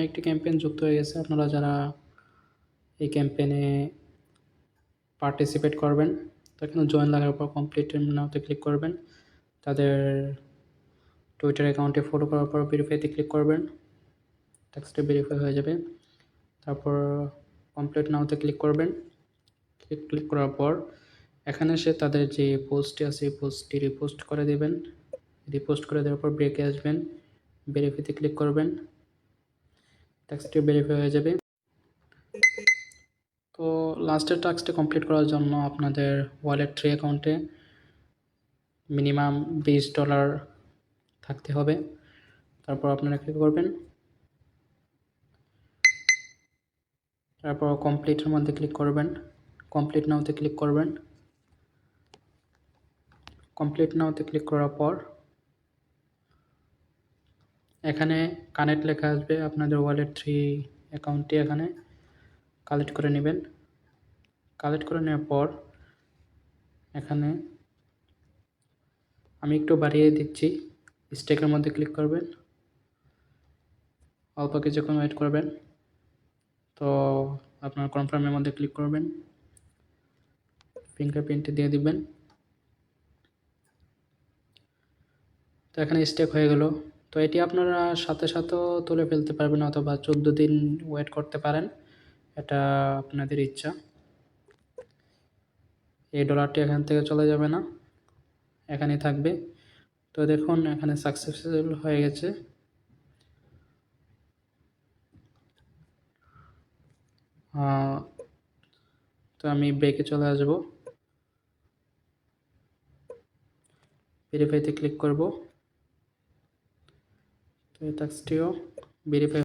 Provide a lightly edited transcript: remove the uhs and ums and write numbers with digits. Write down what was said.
একটি ক্যাম্পেইন যুক্ত হয়ে গেছে। আপনারা যারা এই ক্যাম্পেইনে পার্টিসিপেট করবেন, তো এখানে জয়েন লাগার পর কমপ্লিট নাওতে ক্লিক করবেন। তাদের টুইটার অ্যাকাউন্টে ফলো করার পর ভেরিফাইতে ক্লিক করবেন। টেক্সটে ভেরিফাই হয়ে যাবে। তারপর কমপ্লিট নাওতে ক্লিক করবেন। ক্লিক করার পর এখানে এসে তাদের যে পোস্টটি আছে এই পোস্টটি রিপোস্ট করে দেবেন। রিপোস্ট করে দেওয়ার পর ব্রেকে আসবেন, ভেরিফাইতে ক্লিক করবেন। টাস্কটি ভেরিফাই হয়ে যাবে। তো লাস্টের টাস্কটি কমপ্লিট করার জন্য আপনাদের ওয়ালেট3 অ্যাকাউন্টে মিনিমাম $20 থাকতে হবে। তারপর আপনারা ক্লিক করবেন। তারপর কমপ্লিটের মধ্যে ক্লিক করবেন। কমপ্লিট নাওতে ক্লিক করবেন। কমপ্লিট নাওতে ক্লিক করার পর এখানে কানেক্ট লেখা আসবে। আপনাদের ওয়ালেট3 অ্যাকাউন্টটি এখানে কালেক্ট করে নেবেন। কালেক্ট করে নেওয়ার পর এখানে আমি একটু বাড়িয়ে দিচ্ছি, স্টেকের মধ্যে ক্লিক করবেন। অল্প কিছুক্ষণ ওয়েট করবেন। তো আপনার কনফার্মের মধ্যে ক্লিক করবেন, ফিঙ্গারপ্রিন্টটি দিয়ে দিবেন। তো এখানে স্টেক হয়ে গেল। তো এটি আপনারা সাথে সাথেও তুলে ফেলতে পারবেন অথবা 14 দিন ওয়েট করতে পারেন, এটা আপনাদের ইচ্ছা। এই ডলারটি এখান থেকে চলে যাবে না, এখানেই থাকবে। তো দেখুন এখানে সাকসেসফুল হয়ে গেছে। তো আমি ব্রেকে চলে আসব, ভেরিফাইতে ক্লিক করব। তো এই টাস্কটিও ভেরিফাই